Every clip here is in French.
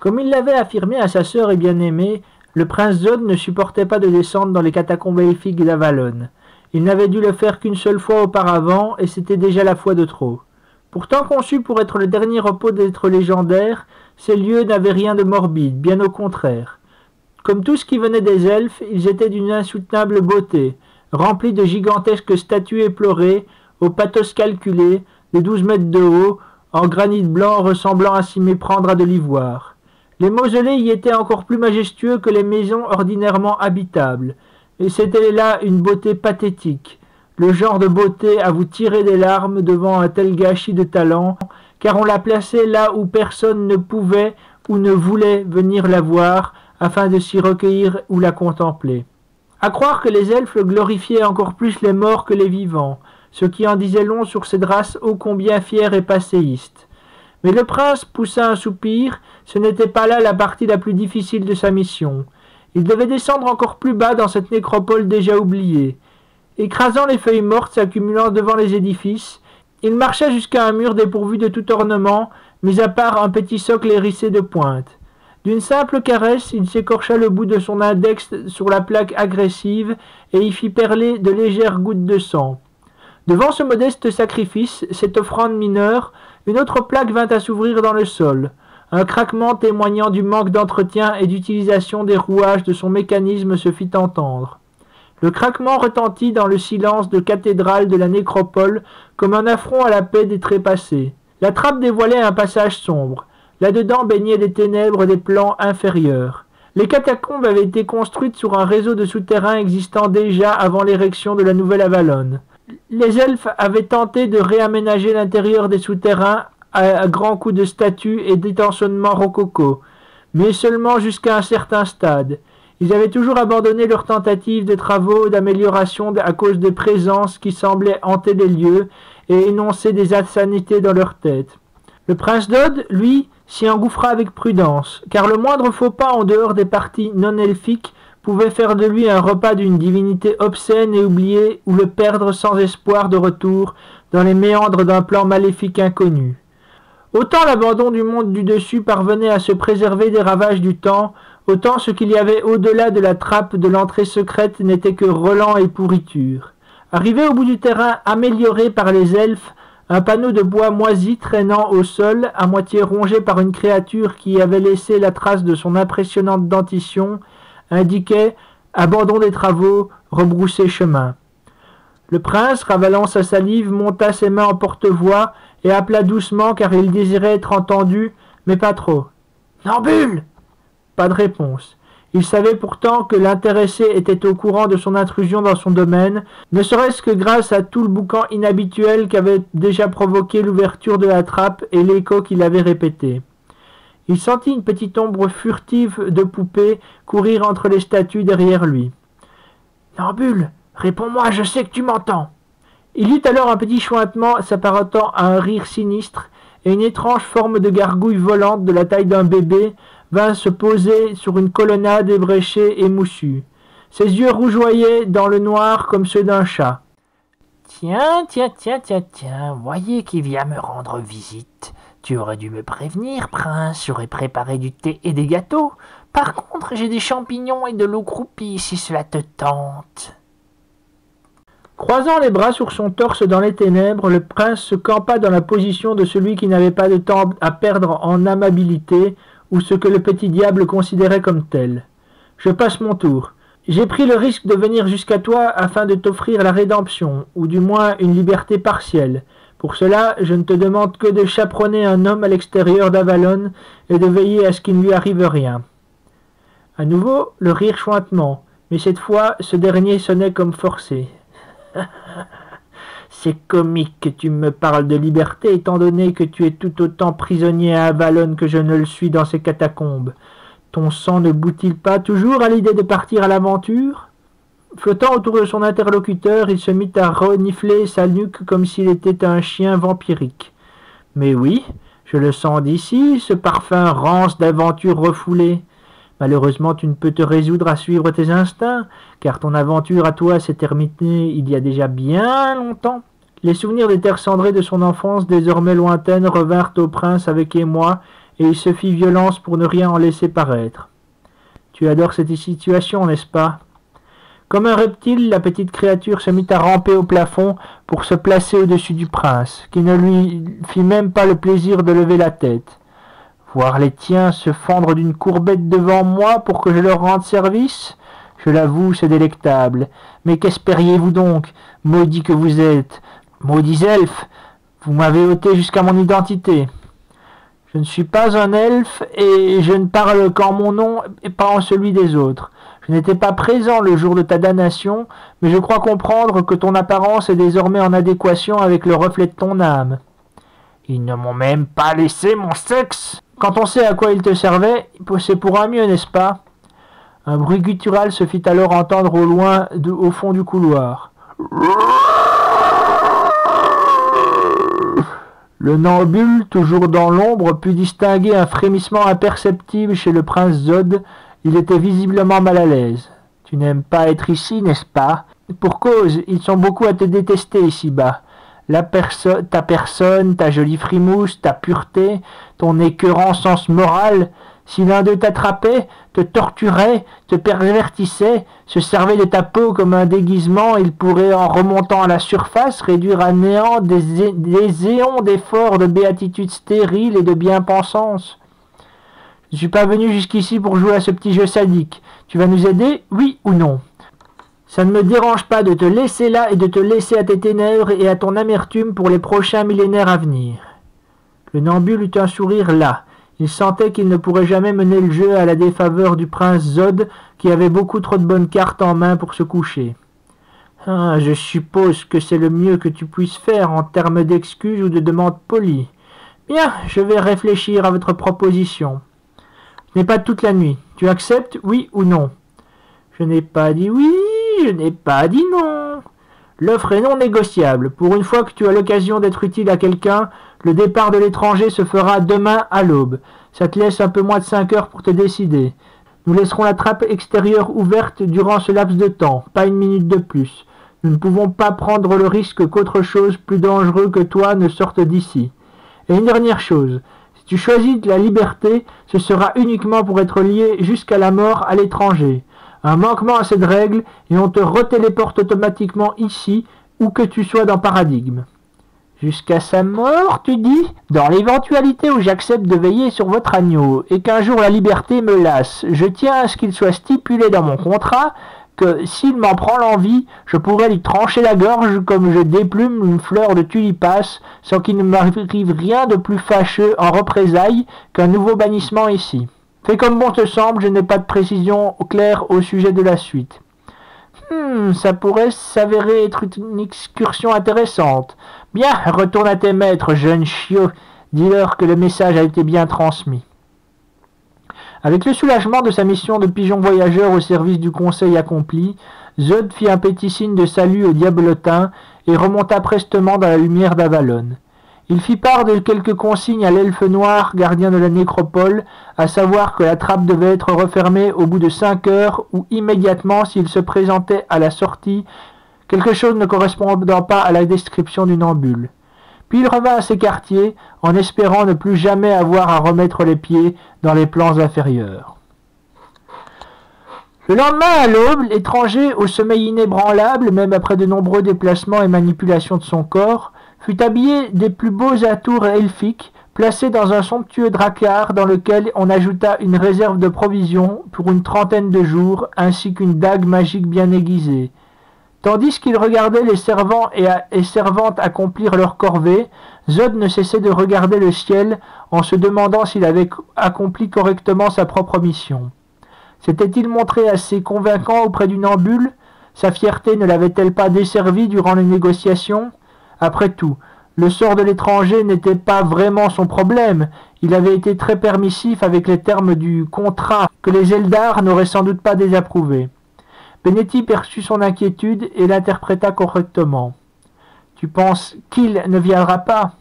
Comme il l'avait affirmé à sa sœur et bien-aimée, le prince Zod ne supportait pas de descendre dans les catacombes elfiques d'Avalon. Il n'avait dû le faire qu'une seule fois auparavant, et c'était déjà la fois de trop. Pourtant conçus pour être le dernier repos d'êtres légendaires, ces lieux n'avaient rien de morbide, bien au contraire. Comme tout ce qui venait des elfes, ils étaient d'une insoutenable beauté, remplis de gigantesques statues éplorées, au pathos calculé, de 12 mètres de haut, en granit blanc ressemblant à s'y méprendre à de l'ivoire. Les mausolées y étaient encore plus majestueux que les maisons ordinairement habitables, et c'était là une beauté pathétique, le genre de beauté à vous tirer des larmes devant un tel gâchis de talent, car on la plaçait là où personne ne pouvait ou ne voulait venir la voir, afin de s'y recueillir ou la contempler. À croire que les elfes glorifiaient encore plus les morts que les vivants, ce qui en disait long sur cette race ô combien fière et passéiste. Mais le prince poussa un soupir, ce n'était pas là la partie la plus difficile de sa mission. Il devait descendre encore plus bas dans cette nécropole déjà oubliée. Écrasant les feuilles mortes s'accumulant devant les édifices, il marcha jusqu'à un mur dépourvu de tout ornement, mis à part un petit socle hérissé de pointes. D'une simple caresse, il s'écorcha le bout de son index sur la plaque agressive et y fit perler de légères gouttes de sang. Devant ce modeste sacrifice, cette offrande mineure, une autre plaque vint à s'ouvrir dans le sol. Un craquement témoignant du manque d'entretien et d'utilisation des rouages de son mécanisme se fit entendre. Le craquement retentit dans le silence de cathédrale de la nécropole comme un affront à la paix des trépassés. La trappe dévoilait un passage sombre. Là-dedans baignaient les ténèbres des plans inférieurs. Les catacombes avaient été construites sur un réseau de souterrains existant déjà avant l'érection de la nouvelle Avalon. Les elfes avaient tenté de réaménager l'intérieur des souterrains à grands coups de statues et d'étançonnements rococo, mais seulement jusqu'à un certain stade. Ils avaient toujours abandonné leurs tentatives de travaux d'amélioration à cause des présences qui semblaient hanter les lieux et énoncer des insanités dans leur tête. Le prince Dod, lui, s'y engouffra avec prudence, car le moindre faux pas en dehors des parties non-elfiques pouvait faire de lui un repas d'une divinité obscène et oubliée ou le perdre sans espoir de retour dans les méandres d'un plan maléfique inconnu. Autant l'abandon du monde du dessus parvenait à se préserver des ravages du temps, autant ce qu'il y avait au-delà de la trappe de l'entrée secrète n'était que relent et pourriture. Arrivé au bout du terrain amélioré par les elfes, un panneau de bois moisi traînant au sol, à moitié rongé par une créature qui avait laissé la trace de son impressionnante dentition, indiquait « Abandon des travaux, rebrousser chemin ». Le prince, ravalant sa salive, monta ses mains en porte-voix et appela doucement car il désirait être entendu, mais pas trop. « Nambule !» Pas de réponse. Il savait pourtant que l'intéressé était au courant de son intrusion dans son domaine, ne serait-ce que grâce à tout le boucan inhabituel qu'avait déjà provoqué l'ouverture de la trappe et l'écho qu'il avait répété. Il sentit une petite ombre furtive de poupée courir entre les statues derrière lui. « Nambule, réponds-moi, je sais que tu m'entends !» Il eut alors un petit chointement s'apparentant à un rire sinistre, et une étrange forme de gargouille volante de la taille d'un bébé vint se poser sur une colonnade ébréchée et moussue. Ses yeux rougeoyaient dans le noir comme ceux d'un chat. « Tiens, voyez qui vient me rendre visite. Tu aurais dû me prévenir, prince, j'aurais préparé du thé et des gâteaux. Par contre, j'ai des champignons et de l'eau croupie, si cela te tente. » Croisant les bras sur son torse dans les ténèbres, le prince se campa dans la position de celui qui n'avait pas de temps à perdre en amabilité, ou ce que le petit diable considérait comme tel. « Je passe mon tour. J'ai pris le risque de venir jusqu'à toi afin de t'offrir la rédemption, ou du moins une liberté partielle. Pour cela, je ne te demande que de chaperonner un homme à l'extérieur d'Avalon et de veiller à ce qu'il ne lui arrive rien. » À nouveau, le rire chointement, mais cette fois, ce dernier sonnait comme forcé. « C'est comique que tu me parles de liberté, étant donné que tu es tout autant prisonnier à Avalon que je ne le suis dans ces catacombes. Ton sang ne bout-il pas toujours à l'idée de partir à l'aventure ?» Flottant autour de son interlocuteur, il se mit à renifler sa nuque comme s'il était un chien vampirique. « Mais oui, je le sens d'ici, ce parfum rance d'aventure refoulée. Malheureusement, tu ne peux te résoudre à suivre tes instincts, car ton aventure à toi s'est terminée il y a déjà bien longtemps. » Les souvenirs des terres cendrées de son enfance, désormais lointaines, revinrent au prince avec émoi, et il se fit violence pour ne rien en laisser paraître. Tu adores cette situation, n'est-ce pas? Comme un reptile, la petite créature se mit à ramper au plafond pour se placer au-dessus du prince, qui ne lui fit même pas le plaisir de lever la tête. Voir les tiens se fendre d'une courbette devant moi pour que je leur rende service? Je l'avoue, c'est délectable. Mais qu'espériez-vous donc, maudits que vous êtes? Maudits elfes, vous m'avez ôté jusqu'à mon identité. Je ne suis pas un elfe et je ne parle qu'en mon nom et pas en celui des autres. Je n'étais pas présent le jour de ta damnation, mais je crois comprendre que ton apparence est désormais en adéquation avec le reflet de ton âme. Ils ne m'ont même pas laissé mon sexe. Quand on sait à quoi il te servait, c'est pour un mieux, n'est-ce pas? Un bruit guttural se fit alors entendre au loin, au fond du couloir. Le Nambule, toujours dans l'ombre, put distinguer un frémissement imperceptible chez le prince Zod. Il était visiblement mal à l'aise. « Tu n'aimes pas être ici, n'est-ce pas? Pour cause, ils sont beaucoup à te détester ici-bas. Ta personne, ta jolie frimousse, ta pureté, ton écœurant sens moral, si l'un d'eux t'attrapait, te torturait, te pervertissait, se servait de ta peau comme un déguisement, il pourrait, en remontant à la surface, réduire à néant des éons d'efforts de béatitude stérile et de bien-pensance. Je ne suis pas venu jusqu'ici pour jouer à ce petit jeu sadique. Tu vas nous aider, oui ou non? Ça ne me dérange pas de te laisser là et de te laisser à tes ténèbres et à ton amertume pour les prochains millénaires à venir. Le Nambule eut un sourire las. Il sentait qu'il ne pourrait jamais mener le jeu à la défaveur du prince Zod, qui avait beaucoup trop de bonnes cartes en main pour se coucher. « Ah, je suppose que c'est le mieux que tu puisses faire en termes d'excuses ou de demandes polies. Bien, je vais réfléchir à votre proposition. Ce n'est pas toute la nuit. Tu acceptes, oui ou non? » Je n'ai pas dit oui, je n'ai pas dit non. L'offre est non négociable. Pour une fois que tu as l'occasion d'être utile à quelqu'un, le départ de l'étranger se fera demain à l'aube. Ça te laisse un peu moins de 5 heures pour te décider. Nous laisserons la trappe extérieure ouverte durant ce laps de temps, pas une minute de plus. Nous ne pouvons pas prendre le risque qu'autre chose plus dangereux que toi ne sorte d'ici. Et une dernière chose, si tu choisis la liberté, ce sera uniquement pour être lié jusqu'à la mort à l'étranger. Un manquement à cette règle et on te retéléporte automatiquement ici, où que tu sois dans Paradigme. Jusqu'à sa mort, tu dis? Dans l'éventualité où j'accepte de veiller sur votre agneau, et qu'un jour la liberté me lasse, je tiens à ce qu'il soit stipulé dans mon contrat que, s'il m'en prend l'envie, je pourrais lui trancher la gorge comme je déplume une fleur de tulipas, sans qu'il ne m'arrive rien de plus fâcheux en représailles qu'un nouveau bannissement ici. Fais comme bon te semble, je n'ai pas de précision claire au sujet de la suite. Ça pourrait s'avérer être une excursion intéressante. Bien, retourne à tes maîtres, jeune chiot. Dis-leur que le message a été bien transmis. Avec le soulagement de sa mission de pigeon voyageur au service du conseil accompli, Zod fit un petit signe de salut au diablotin et remonta prestement dans la lumière d'Avalon. Il fit part de quelques consignes à l'elfe noir, gardien de la nécropole, à savoir que la trappe devait être refermée au bout de 5 heures ou immédiatement s'il se présentait à la sortie, quelque chose ne correspondant pas à la description du Nambule. Puis il revint à ses quartiers, en espérant ne plus jamais avoir à remettre les pieds dans les plans inférieurs. Le lendemain à l'aube, l'étranger, au sommeil inébranlable, même après de nombreux déplacements et manipulations de son corps, fut habillé des plus beaux atours elfiques, placé dans un somptueux dracard dans lequel on ajouta une réserve de provisions pour une 30aine de jours, ainsi qu'une dague magique bien aiguisée. Tandis qu'il regardait les servants et servantes accomplir leur corvée, Zod ne cessait de regarder le ciel en se demandant s'il avait accompli correctement sa propre mission. S'était-il montré assez convaincant auprès du Nambule? Sa fierté ne l'avait-elle pas desservi durant les négociations? Après tout, le sort de l'étranger n'était pas vraiment son problème. Il avait été très permissif avec les termes du contrat que les Eldar n'auraient sans doute pas désapprouvé. Benetti perçut son inquiétude et l'interpréta correctement. « Tu penses qu'il ne viendra pas ?»«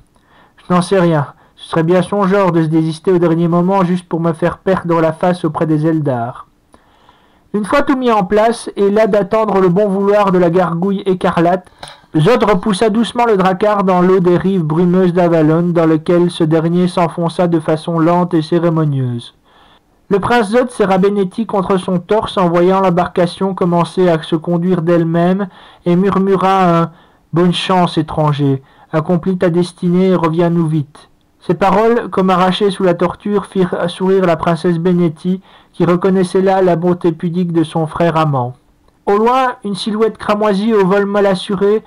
Je n'en sais rien. Ce serait bien son genre de se désister au dernier moment juste pour me faire perdre la face auprès des Eldar. » Une fois tout mis en place, et là d'attendre le bon vouloir de la gargouille écarlate, Zod repoussa doucement le Drakkar dans l'eau des rives brumeuses d'Avalon, dans lequel ce dernier s'enfonça de façon lente et cérémonieuse. Le prince Zod serra Benetti contre son torse en voyant l'embarcation commencer à se conduire d'elle-même et murmura un « Bonne chance, étranger, accomplis ta destinée et reviens-nous vite ». Ces paroles, comme arrachées sous la torture, firent sourire la princesse Benetti, qui reconnaissait là la bonté pudique de son frère amant. Au loin, une silhouette cramoisie au vol mal assuré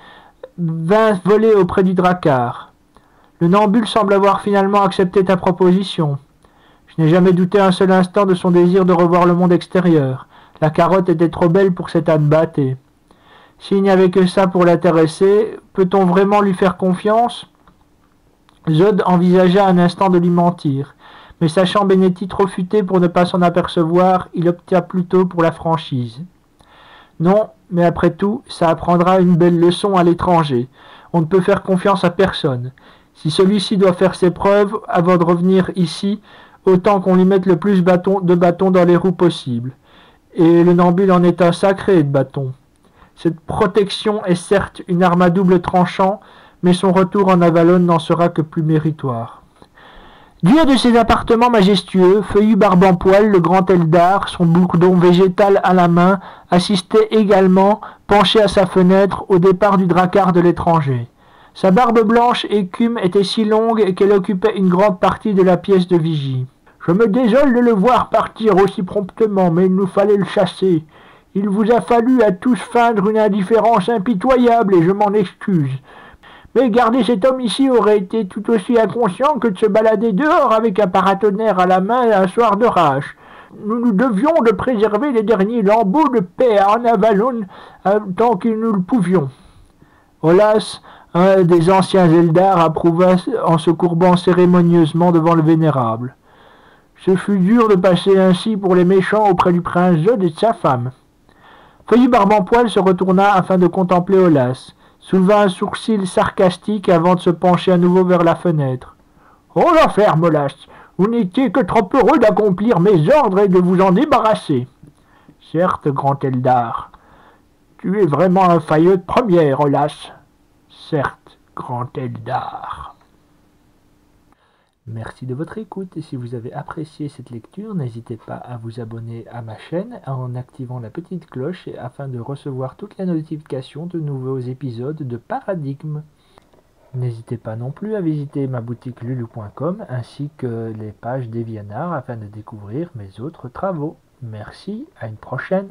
vint voler auprès du Drakkar. Le Nambule semble avoir finalement accepté ta proposition. Je n'ai jamais douté un seul instant de son désir de revoir le monde extérieur. La carotte était trop belle pour cet âne bâté. S'il n'y avait que ça pour l'intéresser, peut-on vraiment lui faire confiance ? Zod envisagea un instant de lui mentir, mais sachant Benetti trop futé pour ne pas s'en apercevoir, il opta plutôt pour la franchise. Non, mais après tout, ça apprendra une belle leçon à l'étranger. On ne peut faire confiance à personne. Si celui-ci doit faire ses preuves avant de revenir ici, autant qu'on lui mette le plus de bâtons dans les roues possible. Et le Nambule en est un sacré de bâton. Cette protection est certes une arme à double tranchant, mais son retour en Avalon n'en sera que plus méritoire. Du haut de ses appartements majestueux, Feuillu Barbe-en-Poil, le grand Eldar, son bourdon végétal à la main, assistait également, penché à sa fenêtre, au départ du Drakkar de l'étranger. Sa barbe blanche écume était si longue qu'elle occupait une grande partie de la pièce de vigie. « Je me désole de le voir partir aussi promptement, mais il nous fallait le chasser. Il vous a fallu à tous feindre une indifférence impitoyable, et je m'en excuse. Mais garder cet homme ici aurait été tout aussi inconscient que de se balader dehors avec un paratonnerre à la main un soir d'orage. Nous nous devions de préserver les derniers lambeaux de paix en Avalon tant que nous le pouvions. » Olas, un des anciens Eldar, approuva en se courbant cérémonieusement devant le vénérable. Ce fut dur de passer ainsi pour les méchants auprès du prince Zod et de sa femme. Feuillu Barbe-en-Poil se retourna afin de contempler Olas, souleva un sourcil sarcastique avant de se pencher à nouveau vers la fenêtre. « Oh l'enfer, Olas, vous n'étiez que trop heureux d'accomplir mes ordres et de vous en débarrasser. »« Certes, grand Eldar, tu es vraiment un failleux de première, Olas. »« Certes, grand Eldar. » Merci de votre écoute et si vous avez apprécié cette lecture, n'hésitez pas à vous abonner à ma chaîne en activant la petite cloche afin de recevoir toutes les notifications de nouveaux épisodes de Paradigme. N'hésitez pas non plus à visiter ma boutique lulu.com ainsi que les pages DeviantArt afin de découvrir mes autres travaux. Merci, à une prochaine.